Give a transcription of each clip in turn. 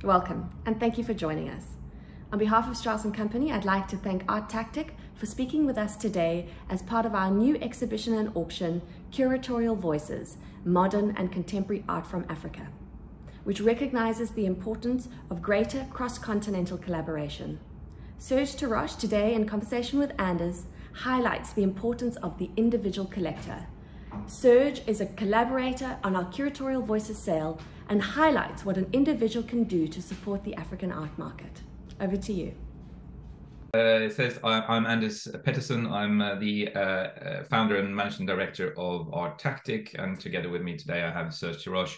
Welcome, and thank you for joining us. On behalf of Strauss Company, I'd like to thank Art Tactic for speaking with us today as part of our new exhibition and auction, Curatorial Voices, Modern and Contemporary Art from Africa, which recognizes the importance of greater cross-continental collaboration. Serge Tiroche, today in conversation with Anders, highlights the importance of the individual collector. Serge is a collaborator on our Curatorial Voices sale and highlights what an individual can do to support the African art market. Over to you. It says, I'm Anders Petterson. I'm the founder and managing director of Art Tactic, and together with me today I have Serge Tiroche,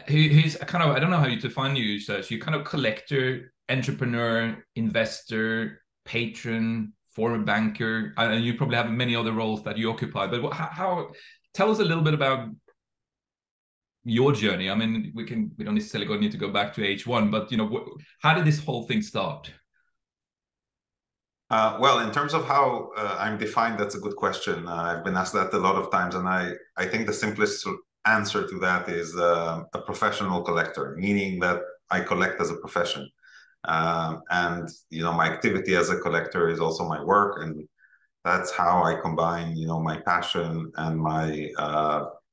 who's a kind of, I don't know how you define you, Serge. You're kind of collector, entrepreneur, investor, patron, former banker, and you probably have many other roles that you occupy. But tell us a little bit about your journey. I mean, we don't necessarily need to go back to H1, but how did this whole thing start? Well, in terms of how I'm defined, that's a good question. I've been asked that a lot of times, and I think the simplest answer to that is a professional collector, meaning that I collect as a profession. And my activity as a collector is also my work, and that's how I combine my passion and my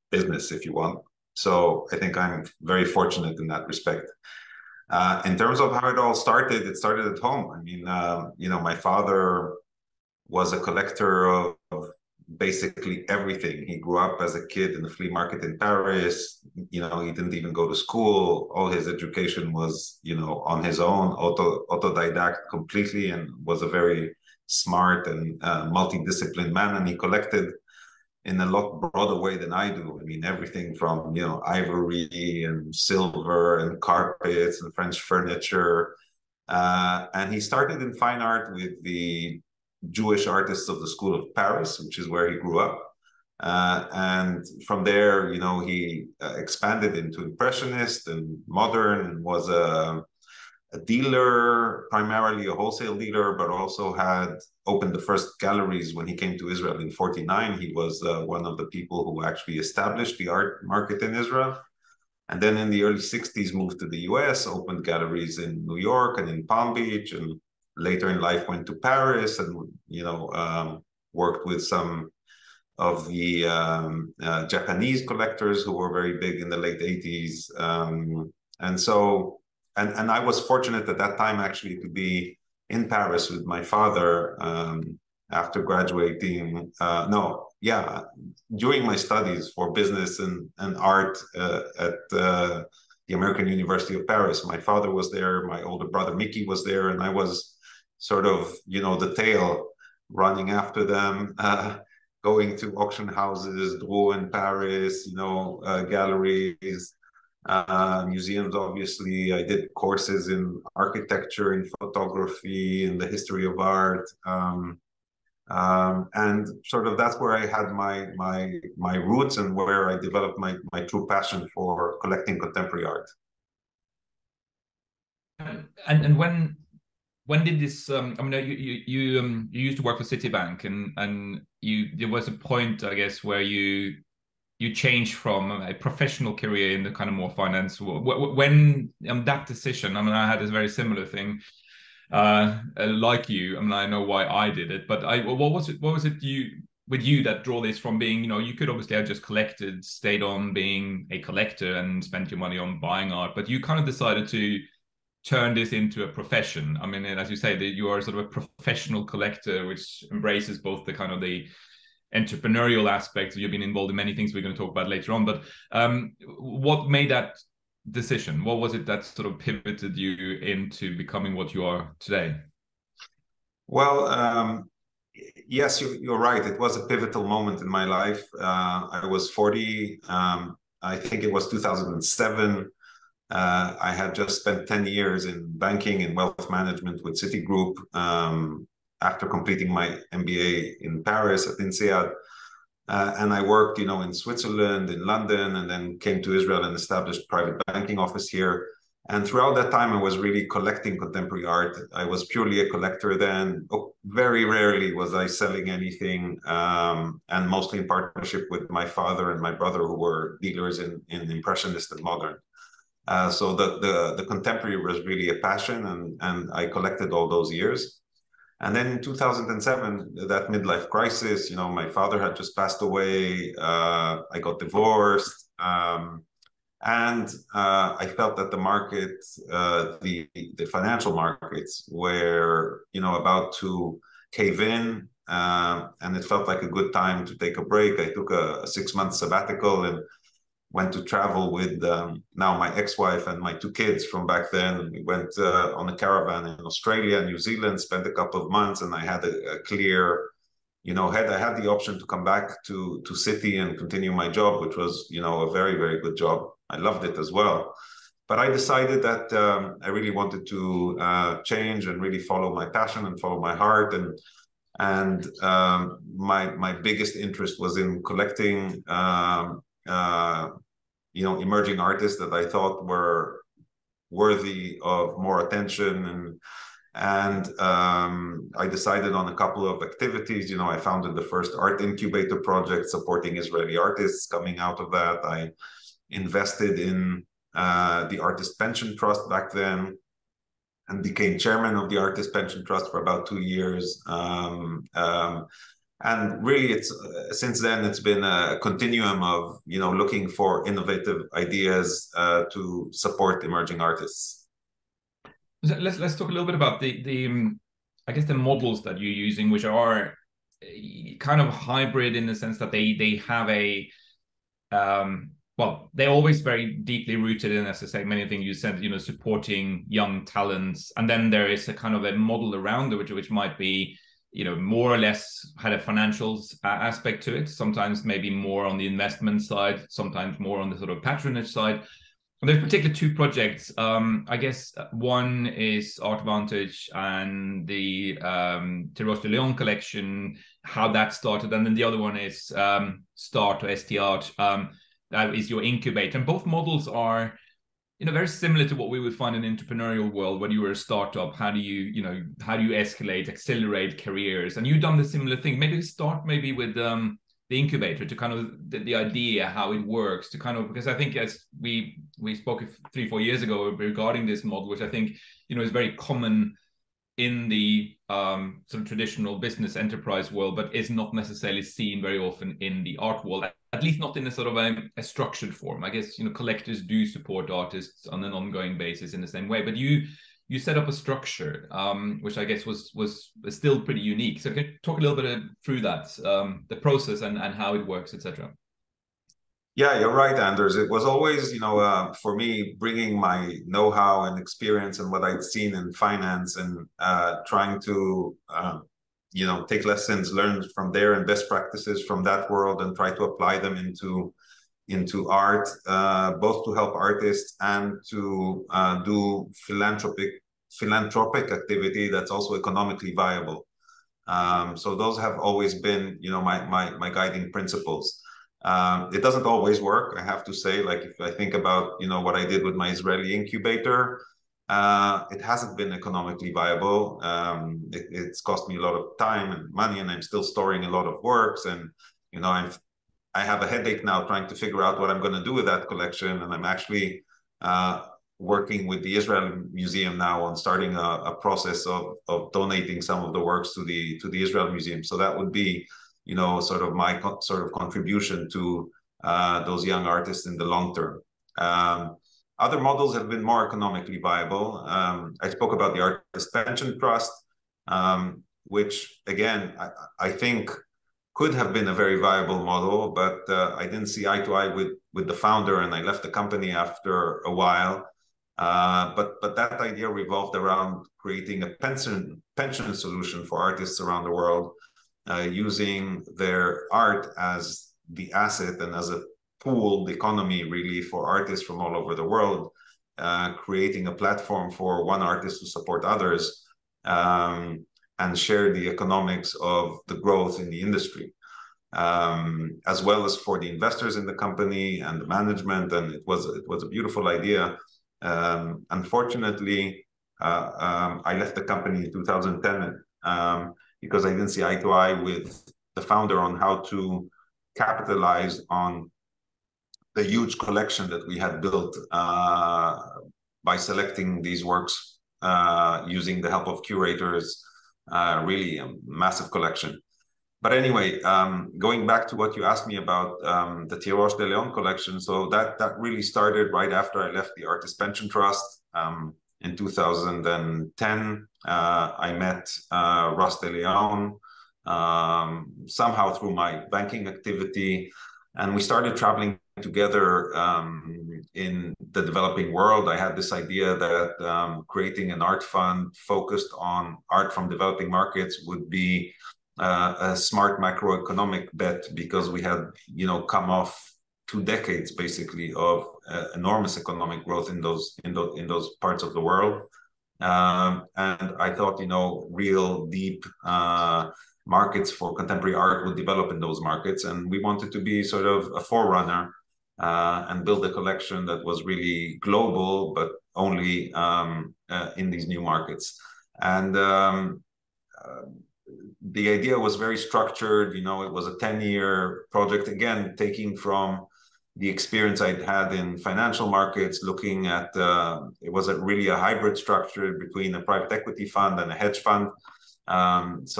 business, if you want. So I think I'm very fortunate in that respect. In terms of how it all started, it started at home. I mean, my father was a collector of basically everything. He grew up as a kid in the flea market in Paris. He didn't even go to school. All his education was, on his own, autodidact completely, and was a very smart and multidisciplined man. And he collected in a lot broader way than I do. I mean, everything from, ivory and silver and carpets and French furniture. And he started in fine art with the Jewish artists of the School of Paris, which is where he grew up. And from there, he expanded into Impressionist and Modern, and was a dealer, primarily a wholesale dealer, but also had opened the first galleries when he came to Israel in '49. He was one of the people who actually established the art market in Israel. And then in the early 60s, moved to the US, opened galleries in New York and in Palm Beach, and later in life went to Paris and, worked with some of the Japanese collectors who were very big in the late 80s. And I was fortunate at that time actually to be in Paris with my father after graduating. During my studies for business and art at the American University of Paris. My father was there, my older brother Mickey was there, and I was sort of, the tail running after them, going to auction houses, Drouot in Paris, galleries, museums, obviously. I did courses in architecture, in photography, in the history of art. And sort of that's where I had my roots and where I developed my true passion for collecting contemporary art. And when did this? I mean, you used to work for Citibank, and there was a point, I guess, where you changed from a professional career in the kind of more finance. When that decision, I mean, I had this very similar thing, like you. I mean, I know why I did it, but what was it with you that drew this from being, you could obviously have just collected, stayed on being a collector and spent your money on buying art, but you kind of decided to turn this into a profession. I mean, as you say, that you are sort of a professional collector, which embraces both the kind of the entrepreneurial aspects. You've been involved in many things we're going to talk about later on, but what made that decision? What was it that sort of pivoted you into becoming what you are today? Well, yes, you're right. It was a pivotal moment in my life. I was 40. I think it was 2007. I had just spent 10 years in banking and wealth management with Citigroup after completing my MBA in Paris at INSEAD. And I worked, in Switzerland, in London, and then came to Israel and established private banking office here. And throughout that time, I was really collecting contemporary art. I was purely a collector then. Very rarely was I selling anything, and mostly in partnership with my father and my brother, who were dealers in Impressionist and Modern. So the contemporary was really a passion, and I collected all those years. And then in 2007, that midlife crisis, my father had just passed away. I got divorced. And I felt that the market, the financial markets were, about to cave in. And it felt like a good time to take a break. I took a 6-month sabbatical and went to travel with now my ex-wife and my 2 kids from back then. We went on a caravan in Australia, New Zealand, spent a couple of months, and I had a clear, I had the option to come back to city and continue my job, which was, a very, very good job. I loved it as well. But I decided that I really wanted to change and really follow my passion and follow my heart. And my biggest interest was in collecting emerging artists that I thought were worthy of more attention. And I decided on a couple of activities. I founded the first art incubator project supporting Israeli artists. Coming out of that, I invested in the Artist Pension Trust back then, and became chairman of the Artist Pension Trust for about 2 years. And really, since then it's been a continuum of looking for innovative ideas to support emerging artists. Let's talk a little bit about the I guess the models that you're using, which are kind of hybrid in the sense that they have a well, they're always very deeply rooted in, as I say, many things you said, supporting young talents, and then there is a kind of a model around it which might be more or less had a financials aspect to it, sometimes maybe more on the investment side, sometimes more on the sort of patronage side. And there's particularly 2 projects. I guess one is Art Vantage and the Tiroche de Leon collection, how that started. And then the other one is Start or ST Art. That is your incubator. And both models are very similar to what we would find in the entrepreneurial world. When you were a startup, how do you escalate, accelerate careers? And you've done the similar thing. Maybe start with the incubator to kind of the idea, how it works, to kind of, because I think as we spoke 3-4 years ago regarding this model, which I think, is very common in the sort of traditional business enterprise world, but is not necessarily seen very often in the art world, at least not in a sort of a structured form. I guess, collectors do support artists on an ongoing basis in the same way, but you set up a structure, which I guess was still pretty unique. So can you talk a little bit through that, the process and how it works, etc.? Yeah, you're right, Anders. It was always, for me, bringing my know-how and experience and what I'd seen in finance and trying to, take lessons learned from there and best practices from that world and try to apply them into art, both to help artists and to do philanthropic activity that's also economically viable. So those have always been, my guiding principles. It doesn't always work, I have to say. Like, if I think about, what I did with my Israeli incubator, it hasn't been economically viable. It's cost me a lot of time and money, and I'm still storing a lot of works. And, I have a headache now trying to figure out what I'm going to do with that collection. And I'm actually working with the Israel Museum now on starting a process of donating some of the works to the Israel Museum. So that would be, sort of my sort of contribution to those young artists in the long term. Other models have been more economically viable. I spoke about the Artist Pension Trust, which again, I think could have been a very viable model, but I didn't see eye to eye with the founder, and I left the company after a while. But that idea revolved around creating a pension solution for artists around the world, using their art as the asset and as a pooled economy, really, for artists from all over the world, creating a platform for one artist to support others, and share the economics of the growth in the industry, as well as for the investors in the company and the management. And it was a beautiful idea. Unfortunately, I left the company in 2010 because I didn't see eye to eye with the founder on how to capitalize on the huge collection that we had built by selecting these works using the help of curators, really a massive collection. But anyway, going back to what you asked me about the Tiroche de Leon collection, so that really started right after I left the Artist Pension Trust. In 2010, I met Ross de Leon somehow through my banking activity, and we started traveling together in the developing world. I had this idea that creating an art fund focused on art from developing markets would be a smart macroeconomic bet, because we had, come off 2 decades basically of enormous economic growth in those parts of the world, and I thought, real deep markets for contemporary art would develop in those markets, and we wanted to be sort of a forerunner and build a collection that was really global, but only in these new markets. And the idea was very structured. It was a 10-year project, again, taking from the experience I'd had in financial markets, looking at, it was really a hybrid structure between a private equity fund and a hedge fund. So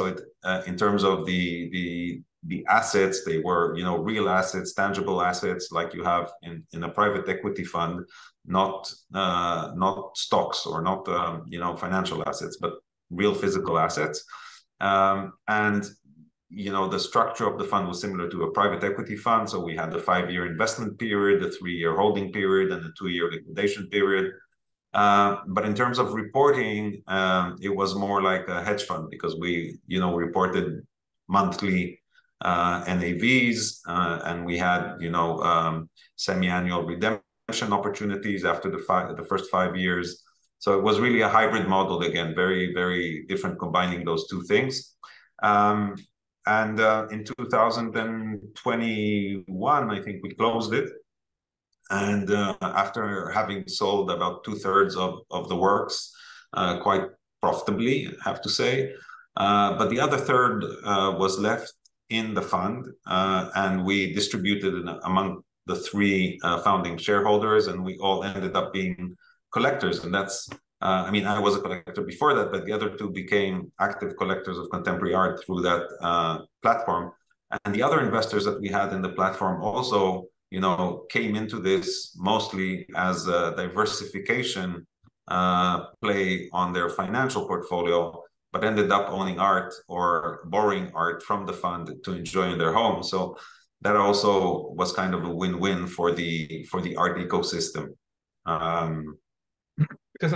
in terms of the assets, they were, real assets, tangible assets, like you have in a private equity fund, not stocks or not, financial assets, but real physical assets. And the structure of the fund was similar to a private equity fund. So we had the 5-year investment period, the 3-year holding period, and the 2-year liquidation period. But in terms of reporting, it was more like a hedge fund, because we, reported monthly NAVs, and we had, semi-annual redemption opportunities after the first 5 years. So it was really a hybrid model, again, very, very different, combining those two things. And in 2021, I think we closed it. And after having sold about 2/3 of the works, quite profitably, I have to say. But the other third was left in the fund, and we distributed it among the 3 founding shareholders, and we all ended up being collectors. And that's, I was a collector before that, but the other 2 became active collectors of contemporary art through that platform. And the other investors that we had in the platform also, came into this mostly as a diversification play on their financial portfolio, but ended up owning art or borrowing art from the fund to enjoy in their home. So that also was kind of a win-win for the art ecosystem. Because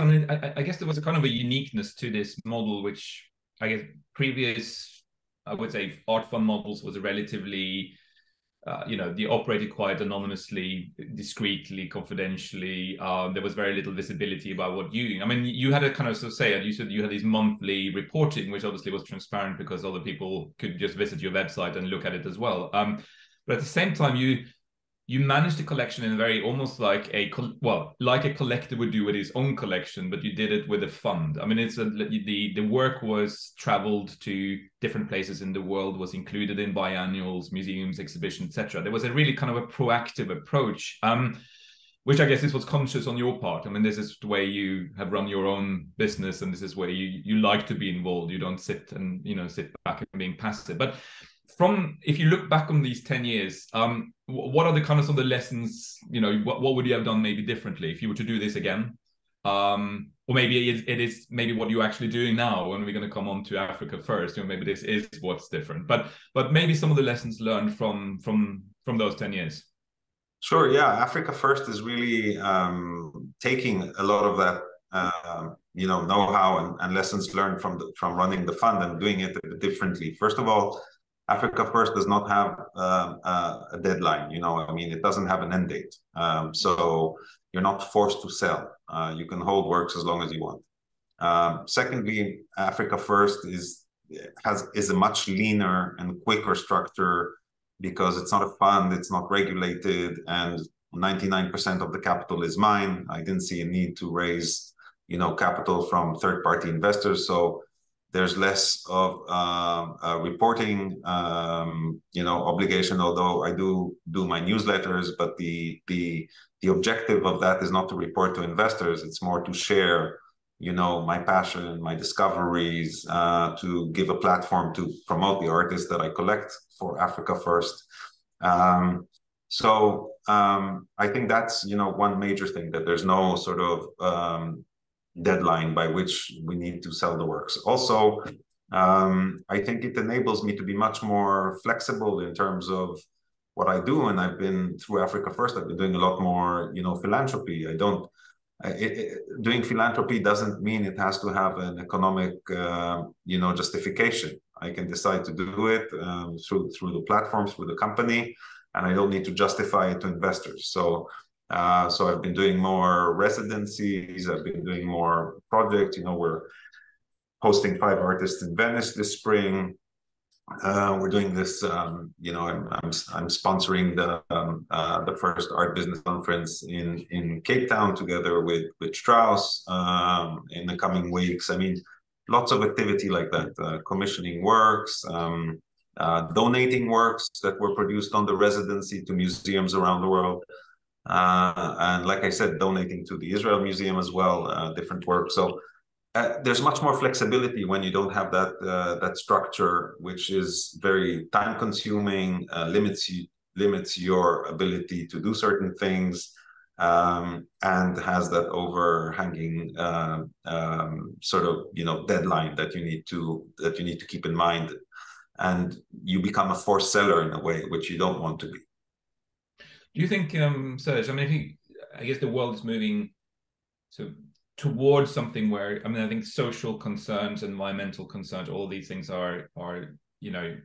I guess there was a kind of a uniqueness to this model, which I guess previous, I would say, art fund models was a relatively, they operated quite anonymously, discreetly, confidentially. There was very little visibility about what you had a kind of, you said you had this monthly reporting, which obviously was transparent because other people could just visit your website and look at it as well. But at the same time, you managed the collection in a very, almost like a collector would do with his own collection, but you did it with a fund. The work was traveled to different places in the world, was included in biannuals, museums, exhibitions, etc. There was a really kind of a proactive approach, which I guess this was conscious on your part. This is the way you have run your own business, and this is where you like to be involved. You don't sit back and being passive. But if you look back on these 10 years, what are the kind of some of the lessons, what would you have done maybe differently if you were to do this again? Or maybe it is maybe what you're actually doing now, when we're going to come on to Africa first, maybe this is what's different, but maybe some of the lessons learned from those 10 years. Sure, yeah. Africa First is really taking a lot of that know-how and lessons learned from running the fund and doing it a bit differently. First of all, Africa First does not have a deadline. It doesn't have an end date. So you're not forced to sell. You can hold works as long as you want. Secondly, Africa First is a much leaner and quicker structure, because it's not a fund, it's not regulated, and 99% of the capital is mine. I didn't see a need to raise, capital from third-party investors. So There's less of a reporting, obligation. Although I do my newsletters, but the objective of that is not to report to investors. It's more to share, my passion, my discoveries, to give a platform to promote the artists that I collect for Africa First. So I think that's, one major thing, that there's no sort of deadline by which we need to sell the works. Also, I think it enables me to be much more flexible in terms of what I do. And I've been, through Africa First, I've been doing a lot more, philanthropy. Doing philanthropy doesn't mean it has to have an economic, justification. I can decide to do it through the platforms, through the company, and I don't need to justify it to investors. So I've been doing more residencies. I've been doing more projects. We're hosting 5 artists in Venice this spring. We're doing this. I'm sponsoring the first art business conference in Cape Town together with Strauss in the coming weeks. I mean, lots of activity like that. Commissioning works, donating works that were produced on the residency to museums around the world. And like I said, donating to the Israel Museum as well, different work. So there's much more flexibility when you don't have that structure, which is very time consuming, limits your ability to do certain things, and has that overhanging sort of deadline that you need to keep in mind, and you become a forced seller in a way which you don't want to be. Do you think, Serge, I guess the world is moving towards something where, I think social concerns, environmental concerns, all these things are,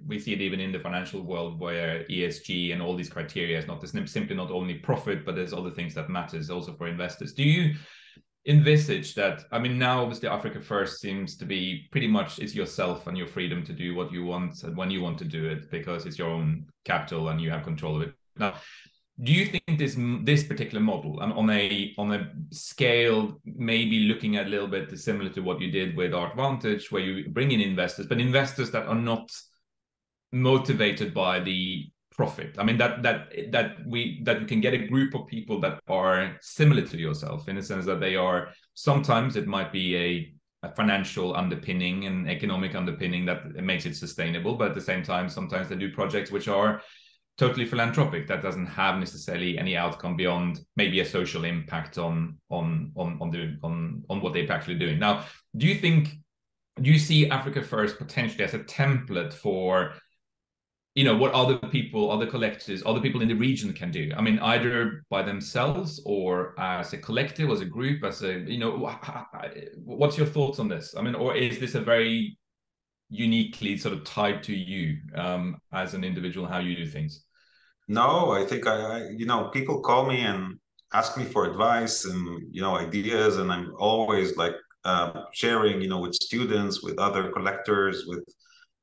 we see it even in the financial world, where ESG and all these criteria is not simply not only profit, but there's other things that matters also for investors. Do you envisage that? Now obviously Africa First seems to be pretty much, it's yourself and your freedom to do what you want and when you want to do it, because it's your own capital and you have control of it. Now, do you think this particular model, on a scale, maybe looking at a little bit similar to what you did with Art Vantage, where you bring in investors, but investors that are not motivated by the profit? That we can get a group of people that are similar to yourself, in the sense that they are, sometimes it might be a financial underpinning and economic underpinning that makes it sustainable, but at the same time, sometimes they do projects which are totally philanthropic, that doesn't have necessarily any outcome beyond maybe a social impact on what they're actually doing. Now, do you see Africa First potentially as a template for, what other people, other collectors, other people in the region can do? Either by themselves or as a collective, as a group, as a, what's your thoughts on this? Or is this a very uniquely sort of tied to you as an individual, how you do things? No, I think people call me and ask me for advice and, ideas, and I'm always sharing, with students, with other collectors, with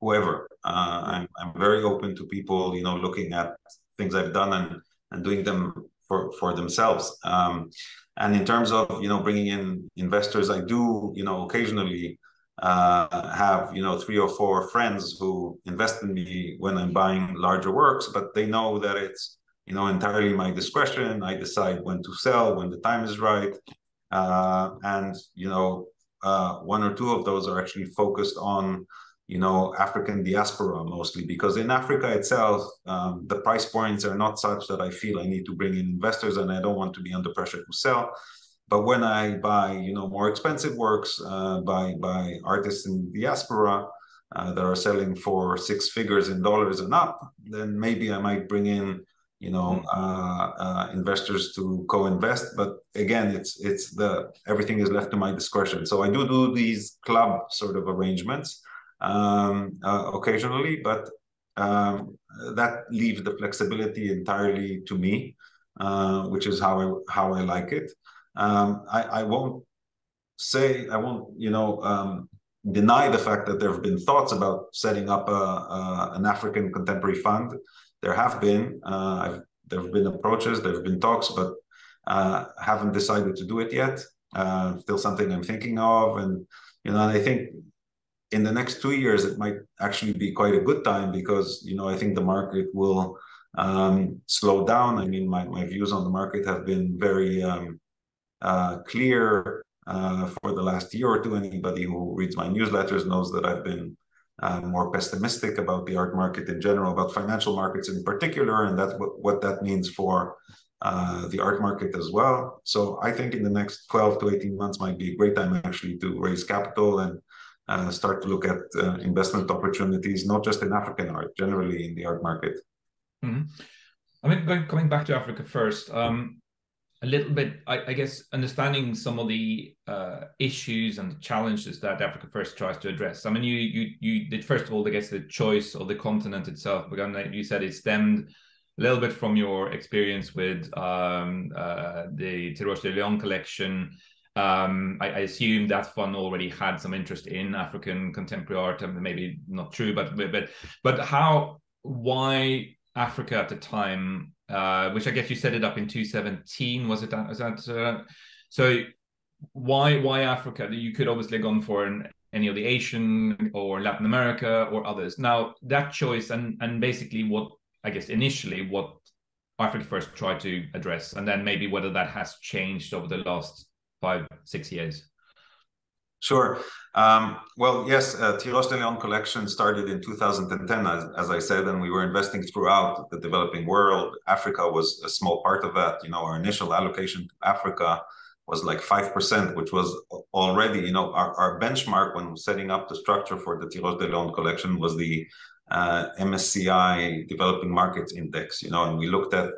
whoever. I'm very open to people, looking at things I've done and doing them for themselves. And in terms of, bringing in investors, I do, occasionally have 3 or 4 friends who invest in me when I'm buying larger works, but they know that it's entirely my discretion. I decide when to sell, when the time is right, and 1 or 2 of those are actually focused on African diaspora mostly, because in Africa itself, the price points are not such that I feel I need to bring in investors, and I don't want to be under pressure to sell. But when I buy, more expensive works by artists in diaspora that are selling for 6 figures in dollars and up, then maybe I might bring in, investors to co-invest. But again, everything is left to my discretion. So I do these club sort of arrangements occasionally, but that leaves the flexibility entirely to me, which is how I like it. I won't deny the fact that there have been thoughts about setting up an African contemporary fund. There have been approaches, there have been talks, but haven't decided to do it yet. Still something I'm thinking of, and I think in the next 2 years, it might actually be quite a good time because, I think the market will slow down. I mean, my views on the market have been very clear for the last year or two. Anybody who reads my newsletters knows that I've been more pessimistic about the art market in general, about financial markets in particular, and that's what that means for the art market as well. So I think in the next 12 to 18 months might be a great time actually to raise capital and start to look at investment opportunities, not just in African art, generally in the art market. Mm-hmm. I mean, coming back to Africa first, a little bit, I guess, understanding some of the issues and challenges that Africa First tries to address. I mean, you did, first of all, I guess, the choice of the continent itself. But you said it stemmed a little bit from your experience with the Tiroche de Leon collection. I assume that fund already had some interest in African contemporary art, and maybe not true, but why Africa at the time? Which I guess you set it up in 2017, was it? So why Africa? You could obviously have gone for any of the Asian or Latin America or others. Now that choice and basically what I guess initially what Africa First tried to address, and then maybe whether that has changed over the last 5-6 years. Sure. Well, yes, Tiroche de Leon collection started in 2010, as I said, and we were investing throughout the developing world. Africa was a small part of that. Our initial allocation to Africa was like 5%, which was already, our benchmark when setting up the structure for the Tiroche de Leon collection was the MSCI Developing Markets Index, and we looked at,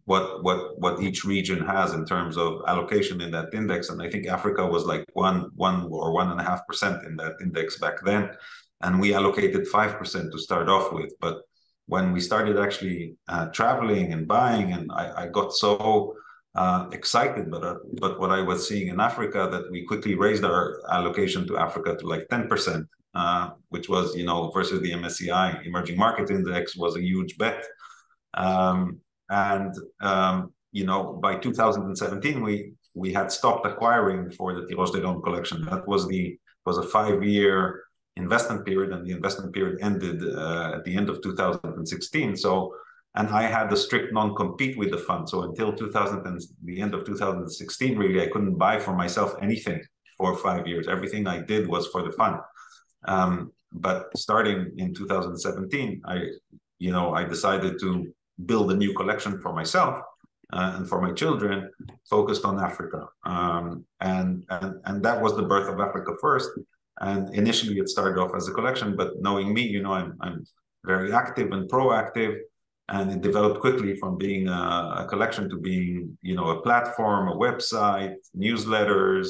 what each region has in terms of allocation in that index. And I think Africa was like 1 or 1.5% in that index back then. And we allocated 5% to start off with. But when we started actually traveling and buying, and I got so excited but what I was seeing in Africa, that we quickly raised our allocation to Africa to like 10%, which was, versus the MSCI Emerging Market Index was a huge bet. By 2017, we had stopped acquiring for the Tiroche de Leon collection. That was a 5-year investment period, and the investment period ended at the end of 2016. So, and I had a strict non-compete with the fund. So until the end of 2016, really, I couldn't buy for myself anything for 5 years. Everything I did was for the fund. But starting in 2017, I decided to build a new collection for myself and for my children, focused on Africa, and that was the birth of Africa First. And initially, it started off as a collection, but knowing me, I'm very active and proactive, and it developed quickly from being a collection to being, a platform, a website, newsletters,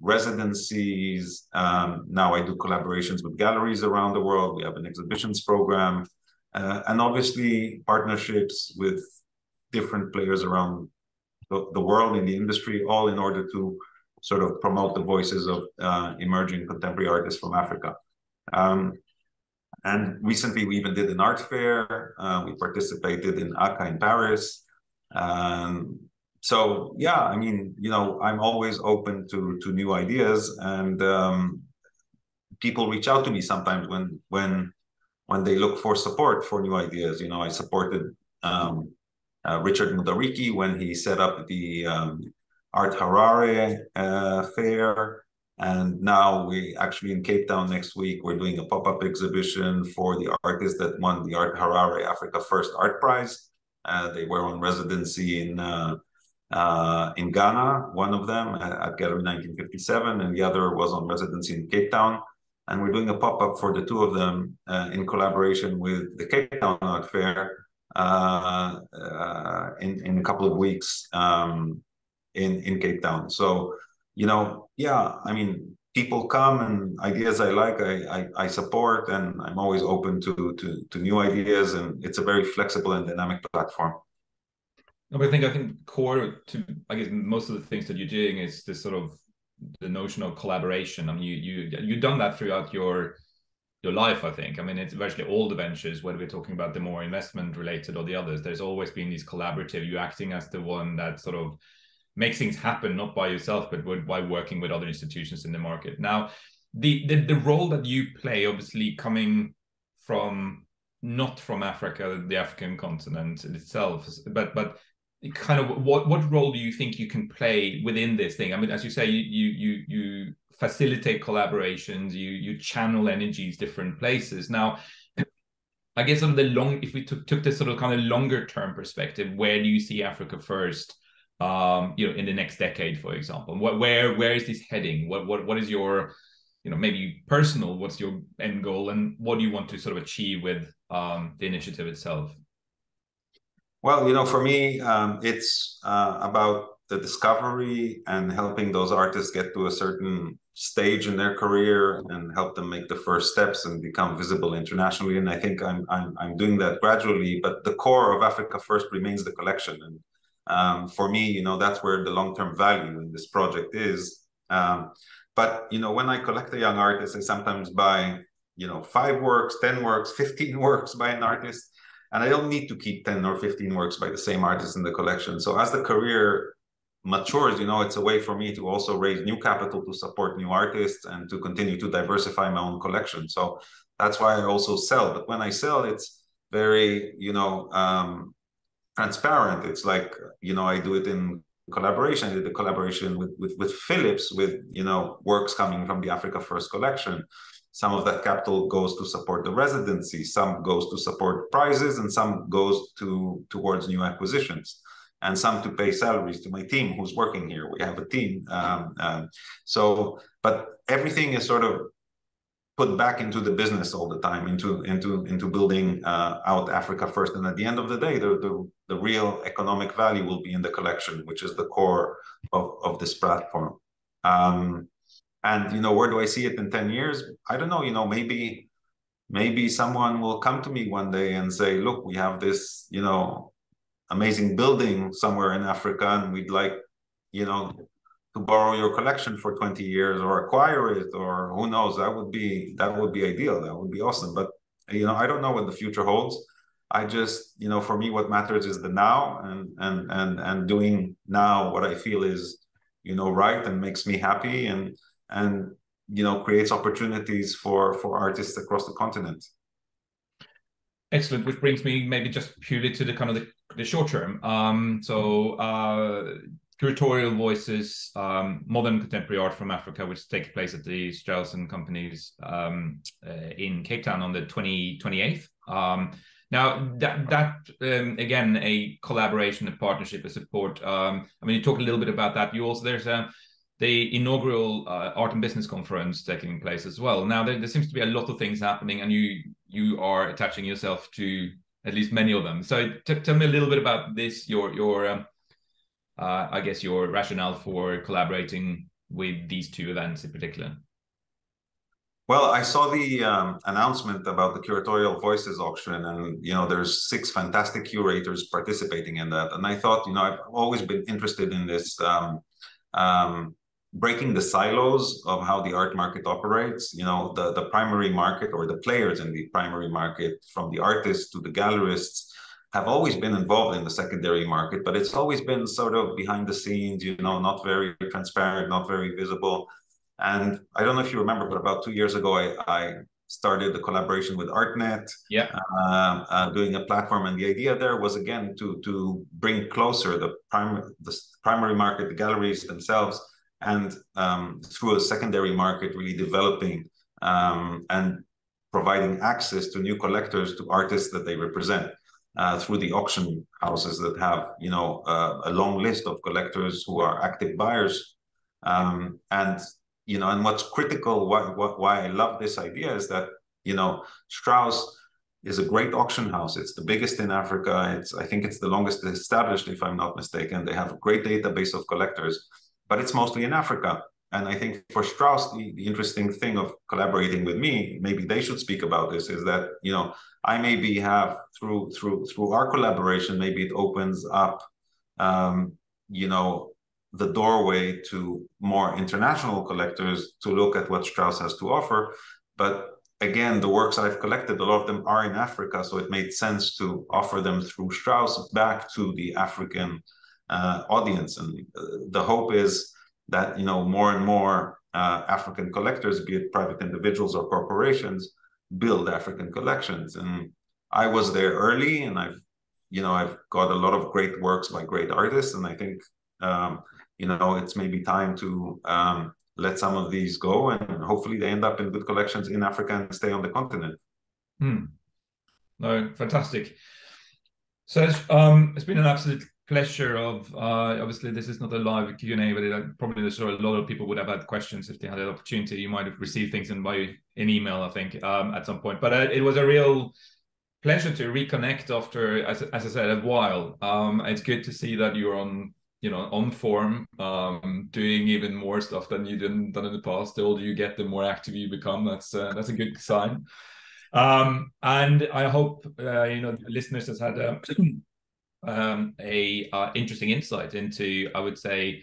residencies. Now I do collaborations with galleries around the world. We have an exhibitions program. And obviously partnerships with different players around the world in the industry, all in order to sort of promote the voices of emerging contemporary artists from Africa. And recently we even did an art fair. We participated in ACA in Paris. So yeah, I mean, I'm always open to new ideas, and people reach out to me sometimes when they look for support for new ideas. I supported Richard Mudariki when he set up the Art Harare fair. And now we actually in Cape Town next week, we're doing a pop-up exhibition for the artists that won the Art Harare Africa First Art Prize. They were on residency in Ghana, one of them at Gallery 1957, and the other was on residency in Cape Town. And we're doing a pop-up for the two of them in collaboration with the Cape Town Art Fair in a couple of weeks in Cape Town. So, yeah, I mean, people come and ideas I like, I support, and I'm always open to new ideas, and it's a very flexible and dynamic platform. I think core to, I guess, most of the things that you're doing is this sort of the notion of collaboration. I mean, you've done that throughout your life, I think. I mean, it's virtually all the ventures, whether we're talking about the more investment related or the others, there's always been these collaborative, you acting as the one that sort of makes things happen, not by yourself, but by working with other institutions in the market. Now, the role that you play, obviously coming from not from Africa, the African continent itself, but kind of what role do you think you can play within this thing? I mean, as you say, you facilitate collaborations, you channel energies different places. Now, I guess on if we took this sort of kind of longer term perspective, where do you see Africa first? In the next decade, for example, where is this heading? What is your, maybe personal, what's your end goal, and what do you want to sort of achieve with the initiative itself? Well, for me, it's about the discovery and helping those artists get to a certain stage in their career and help them make the first steps and become visible internationally. And I think I'm doing that gradually, but the core of Africa First remains the collection. And for me, that's where the long-term value in this project is. But when I collect a young artist, I sometimes buy 5 works, 10 works, 15 works by an artist. And I don't need to keep 10 or 15 works by the same artist in the collection. So as the career matures, it's a way for me to also raise new capital to support new artists and to continue to diversify my own collection. So that's why I also sell. But when I sell, it's very, transparent. It's like, I do it in collaboration. I did the collaboration with Philips, with, works coming from the Africa First collection. Some of that capital goes to support the residency, some goes to support prizes, and some goes towards new acquisitions, and some to pay salaries to my team who's working here. We have a team. But everything is sort of put back into the business all the time, into building out Africa First. And at the end of the day, the real economic value will be in the collection, which is the core of this platform. And where do I see it in 10 years? I don't know. Maybe someone will come to me one day and say, look, we have this amazing building somewhere in Africa, and we'd like to borrow your collection for 20 years or acquire it, or who knows. That would be ideal. That would be awesome. But I don't know what the future holds. I just, for me, what matters is the now, and doing now what I feel is right and makes me happy, and creates opportunities for artists across the continent. Excellent, which brings me maybe just purely to the kind of the short term. Curatorial Voices, modern contemporary art from Africa, which takes place at the Strauss Companies in Cape Town on the 28th. Now that again, a collaboration, a partnership, a support. You talk a little bit about that. You also, there's the inaugural Art and Business Conference taking place as well. Now there seems to be a lot of things happening, and you are attaching yourself to at least many of them. So tell me a little bit about this, your I guess your rationale for collaborating with these 2 events in particular. Well, I saw the announcement about the Curatorial Voices auction, and there's 6 fantastic curators participating in that. And I thought, I've always been interested in this, breaking the silos of how the art market operates. The primary market, or the players in the primary market, from the artists to the gallerists, have always been involved in the secondary market, but it's always been sort of behind the scenes, not very transparent, not very visible. And I don't know if you remember, but about 2 years ago, I started a collaboration with ArtNet, doing a platform. And the idea there was, again, to bring closer the primary market, the galleries themselves, and through a secondary market, really developing and providing access to new collectors, to artists that they represent, through the auction houses that have, a long list of collectors who are active buyers. And what's critical, why I love this idea, is that, Strauss is a great auction house. It's the biggest in Africa. I think it's the longest established, if I'm not mistaken. They have a great database of collectors, but it's mostly in Africa. And I think for Strauss, the interesting thing of collaborating with me, maybe they should speak about this, is that, I maybe have, through our collaboration, maybe it opens up, the doorway to more international collectors to look at what Strauss has to offer. But again, the works I've collected, a lot of them are in Africa, so it made sense to offer them through Strauss back to the African audience. And the hope is, that, you know, more and more African collectors, be it private individuals or corporations, build African collections. And I was there early, and I've got a lot of great works by great artists, and I think you know, it's maybe time to let some of these go, and hopefully they end up in good collections in Africa and stay on the continent. No, fantastic. So it's been an absolute pleasure. Of obviously this is not a live Q&A, but probably a lot of people would have had questions if they had an opportunity. You might have received things in email, I think, at some point. But it was a real pleasure to reconnect after, as I said, a while. It's good to see that you're on form, doing even more stuff than you've done in the past. The older you get, the more active you become. That's a good sign. And I hope the listeners has had a interesting insight into, I would say,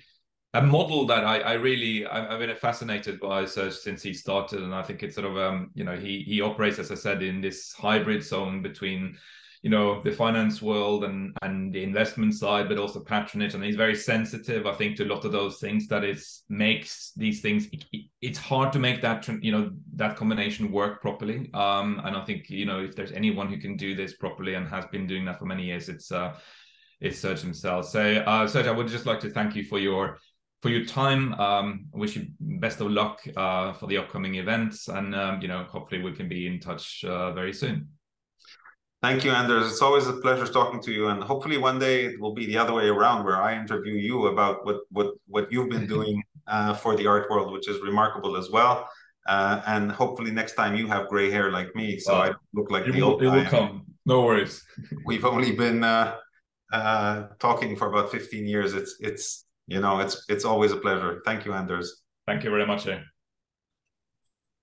a model that I've been fascinated by Serge since he started, and I think it's sort of he operates, as I said, in this hybrid zone between the finance world and the investment side, but also patronage, and he's very sensitive, I think, to a lot of those things that makes these things. It's hard to make that that combination work properly, and I think if there's anyone who can do this properly and has been doing that for many years, it's Serge himself. So Serge, I would just like to thank you for your time. I wish you best of luck for the upcoming events, and hopefully we can be in touch very soon. Thank you, Anders. It's always a pleasure talking to you, and hopefully one day it will be the other way around, where I interview you about what you've been doing for the art world, which is remarkable as well. And hopefully next time you have gray hair like me, so I don't look like the old guy. It will come. No worries. We've only been talking for about 15 years. It's always a pleasure. Thank you, Anders. Thank you very much.